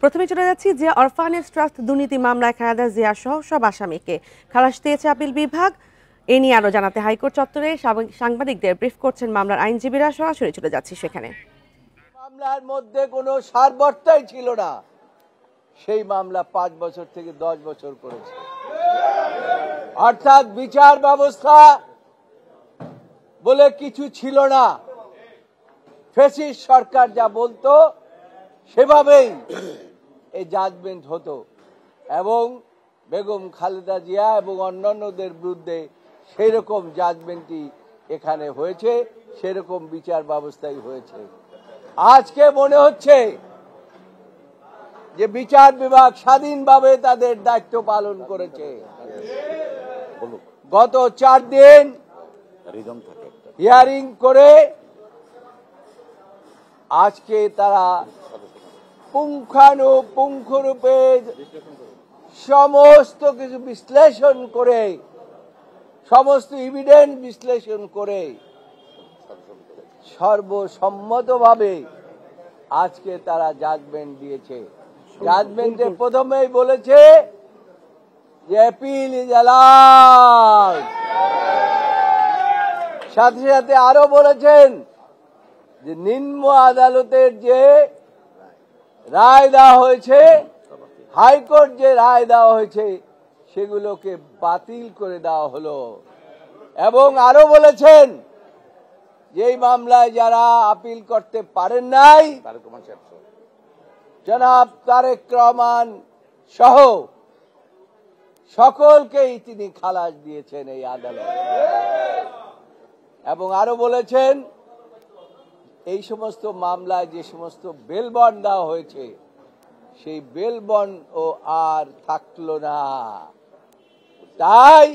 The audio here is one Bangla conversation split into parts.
প্রথমে চলে যাচ্ছি যে অরফানেজ ট্রাস্ট দুর্নীতি মামলায় খালেদা জিয়া সহ সব আসামিকে খালাস দিয়েছে আপিল বিভাগ। এ নিয়ে আরো জানাতে হাইকোর্ট চত্বরে সাংবাদিকদের ব্রিফ করছেন মামলার আইনজীবীরা। সরাসরি চলে যাচ্ছি সেখানে। মামলার মধ্যে কোনো সারবর্তাই ছিল না, সেই মামলা 5 বছর থেকে 10 বছর করেছে। অর্থাৎ বিচার ব্যবস্থা বলে কিছু ছিল না। ফ্যাসিস্ট সরকার যা বলতো সেভাবেই এই জাজমেন্ট হতো এবং বেগম খালেদা জিয়া এবং অন্যান্যদের বিরুদ্ধে সেরকম জাজমেন্টই এখানে হয়েছে, সেরকম বিচার ব্যবস্থাই হয়েছে। আজকে মনে হচ্ছে যে বিচার বিভাগ স্বাধীনভাবে তাদের দায়িত্ব পালন করেছে। গত 4 দিন হিয়ারিং করে আজকে তারা পুঙ্খানুপুঙ্খরূপে সমস্ত কিছু বিশ্লেষণ করে, সমস্ত এভিডেন্স বিশ্লেষণ করে সর্বসম্মতভাবে আজকে তারা জাজমেন্ট দিয়েছে। জাজমেন্টে প্রথমেই বলেছে যে অ্যাপিল ইজ অ্যালাউড, সাথে সাথে আরো বলেছেন যে নিম্ন আদালতের যে রায় দেওয়া হয়েছে, হাইকোর্ট যে রায় দেওয়া হয়েছে সেগুলোকে বাতিল করে দেওয়া হলো এবং আরো বলেছেন যে এই মামলায় যারা আপিল করতে পারেন নাই, জনাব তারেক রহমান সহ সকলকেই তিনি খালাস দিয়েছেন এই আদালত। এবং আরো বলেছেন এই সমস্ত মামলায় যে সমস্ত বেল বন্ড দেওয়া হয়েছে সেই বেল বন্ড ও আর থাকলো না। তাই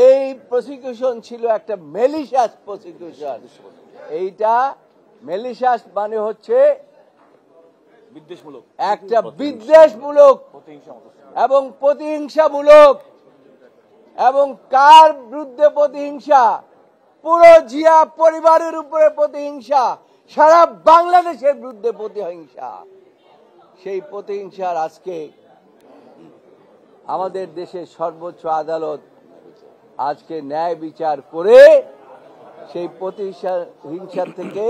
এই প্রসিকিউশন ছিল একটা মেলিশিয়াস প্রসিকিউশন। এইটা মেলিশিয়াস মানে হচ্ছে একটা বিদ্বেষমূলক এবং প্রতিহিংসামূলক। এবং কার বিরুদ্ধে প্রতিহিংসা? পুরো জিয়া পরিবারের উপরে প্রতিহিংসা, সারা বাংলাদেশের বিরুদ্ধে প্রতিহিংসা। সেই প্রতিহিংসার আজকে আমাদের দেশের সর্বোচ্চ আদালত আজকে ন্যায় বিচার করে সেই প্রতিহিংসা থেকে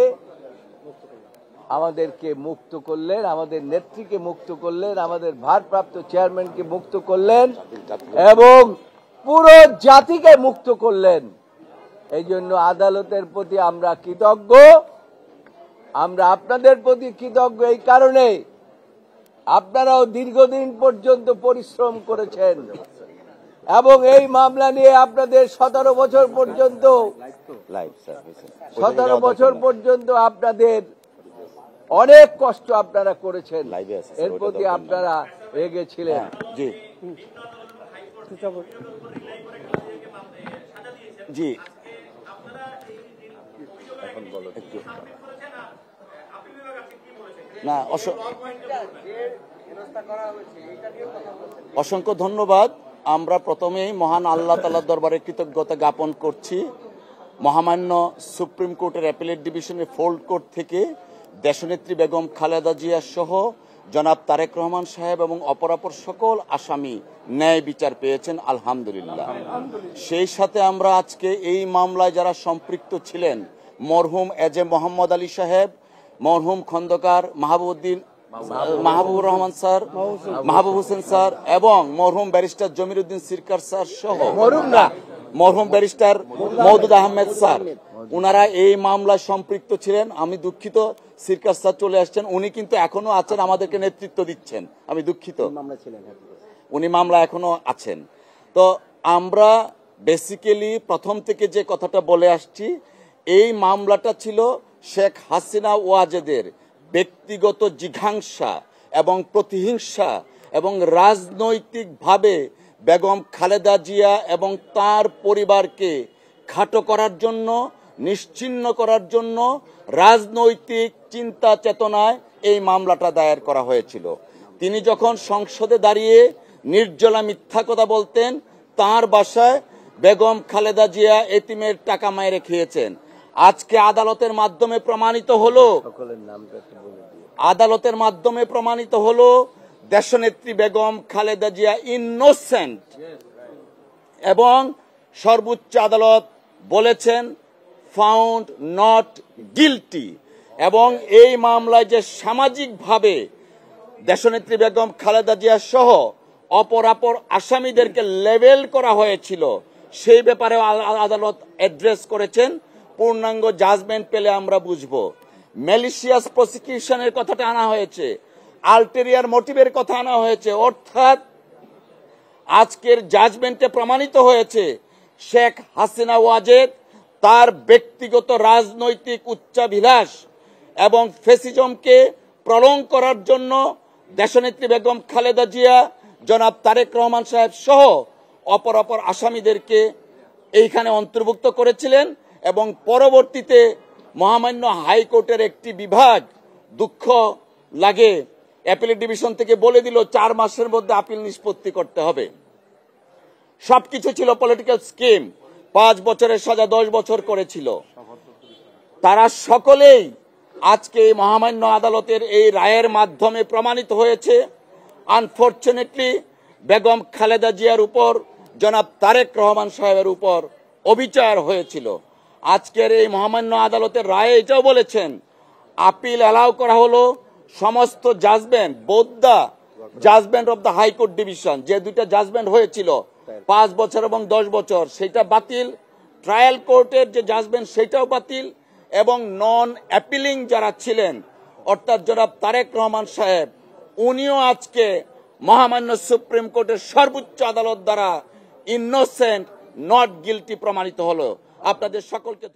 আমাদেরকে মুক্ত করলেন, আমাদের নেত্রীকে মুক্ত করলেন, আমাদের ভারপ্রাপ্ত চেয়ারম্যানকে মুক্ত করলেন এবং পুরো জাতিকে মুক্ত করলেন। এই জন্য আদালতের প্রতি আমরা কৃতজ্ঞ। আমরা আপনাদের প্রতি কৃতজ্ঞ এই কারণে আপনারাও দীর্ঘদিন পর্যন্ত পরিশ্রম করেছেন এবং এই মামলা নিয়ে আপনাদের 17 বছর পর্যন্ত আপনাদের অনেক কষ্ট আপনারা করেছেন, এর প্রতি আপনারা এগিয়েছিলেন। জি জি না, অসংখ্য ধন্যবাদ। আমরা প্রথমেই মহান আল্লাহ তাআলার দরবারে কৃতজ্ঞতা জ্ঞাপন করছি। মহামান্য সুপ্রিম কোর্টের অ্যাপিলেট ডিভিশনের ফোল্ড কোর্ট থেকে দেশনেত্রী বেগম খালেদা জিয়া সহ জনাব তারেক রহমান সাহেব এবং অপরাপর সকল আসামি ন্যায় বিচার পেয়েছেন, আলহামদুলিল্লাহ। সেই সাথে আমরা আজকে এই মামলায় যারা সম্পৃক্ত ছিলেন, মরহুম এজে মোহাম্মদ আলী সাহেব, মরহুম খন্দকার মাহবুবুর রহমান স্যার, মাহবুব হোসেন স্যার এবং মরহুম ব্যারিস্টার জমির উদ্দিন সিরকার স্যার সহ মরহুম ব্যারিস্টার মওদুদ আহমেদ স্যার, উনারা এই মামলায় সম্পৃক্ত ছিলেন। আমি দুঃখিত, সিরকার স্যার চলে আসছেন, উনি কিন্তু এখনো আছেন, আমাদেরকে নেতৃত্ব দিচ্ছেন। আমি দুঃখিত, উনি মামলা এখনো আছেন। তো আমরা বেসিক্যালি প্রথম থেকে যে কথাটা বলে আসছি, এই মামলাটা ছিল শেখ হাসিনা ওয়াজেদের ব্যক্তিগত জিঘাংসা এবং প্রতিহিংসা এবং রাজনৈতিকভাবে বেগম খালেদা জিয়া এবং তার পরিবারকে খাটো করার জন্য, নিশ্চিহ্ন করার জন্য রাজনৈতিক চিন্তা চেতনায় এই মামলাটা দায়ের করা হয়েছিল। তিনি যখন সংসদে দাঁড়িয়ে নির্জলা মিথ্যা কথা বলতেন, তার বাসায় বেগম খালেদা জিয়া এতিমের টাকা মায়েরে খেয়েছেন। আজকে আদালতের মাধ্যমে প্রমাণিত হলো আদালতের মাধ্যমে প্রমাণিত হলো দেশনেত্রী বেগম খালেদা জিয়া ইনোসেন্ট এবং সর্বোচ্চ আদালত বলেছেন ফাউন্ড নট গিলটি। এবং এই মামলায় যে সামাজিকভাবে দেশনেত্রী বেগম খালেদা জিয়া সহ অপরাপর আসামিদেরকে লেবেল করা হয়েছিল সেই ব্যাপারে আদালত অ্যাড্রেস করেছেন। পূর্ণাঙ্গ জাজমেন্ট পেলে আমরা বুঝবো। ম্যালিশিয়াস প্রসিকিউশনের কথাটা আনা হয়েছে, আলটেরিয়ার মোটিভের কথা আনা হয়েছে, অর্থাৎ আজকের জাজমেন্টে প্রমাণিত হয়েছে শেখ হাসিনা ওয়াজেদ তার ব্যক্তিগত রাজনৈতিক উচ্চাভিলাষ এবং ফ্যাসিজমকে প্রলং করার জন্য দেশনেত্রী বেগম খালেদা জিয়া, জনাব তারেক রহমান সাহেব সহ অপরাপর আসামিদেরকে এইখানে অন্তর্ভুক্ত করেছিলেন এবং পরবর্তীতে মহামান্য হাইকোর্টের একটি বিভাগ, দুঃখ লাগে, অ্যাপিলেট ডিভিশন থেকে বলে দিল 4 মাসের মধ্যে আপিল নিষ্পত্তি করতে হবে। সবকিছু ছিল পলিটিক্যাল স্কিম। 5 বছরের সাজা 10 বছর করেছিল। তারা সকলেই আজকে মহামান্য আদালতের এই রায়ের মাধ্যমে প্রমাণিত হয়েছে আনফরচুনেটলি বেগম খালেদা জিয়ার উপর, জনাব তারেক রহমান সাহেবের উপর অবিচার হয়েছিল। আজকের এই মহামান্য আদালতের রায়ে এটাও বলেছেন আপিল অ্যালাউ করা হলো সমস্ত judgement, both the judgement of the high court division, যে দুইটা জাজমেন্ট হয়েছিল 5 বছর এবং 10 বছর, সেটা বাতিল। ট্রায়াল কোর্টের যে জাজমেন্ট সেটাও বাতিল এবং নন অ্যাপিলিং যারা ছিলেন অর্থাৎ জনাব তারেক রহমান সাহেব, উনিও আজকে মহামান্য সুপ্রিম কোর্টের সর্বোচ্চ আদালত দ্বারা ইনোসেন্ট নট গিলটি প্রমাণিত হলো। আপনাদের সকলকে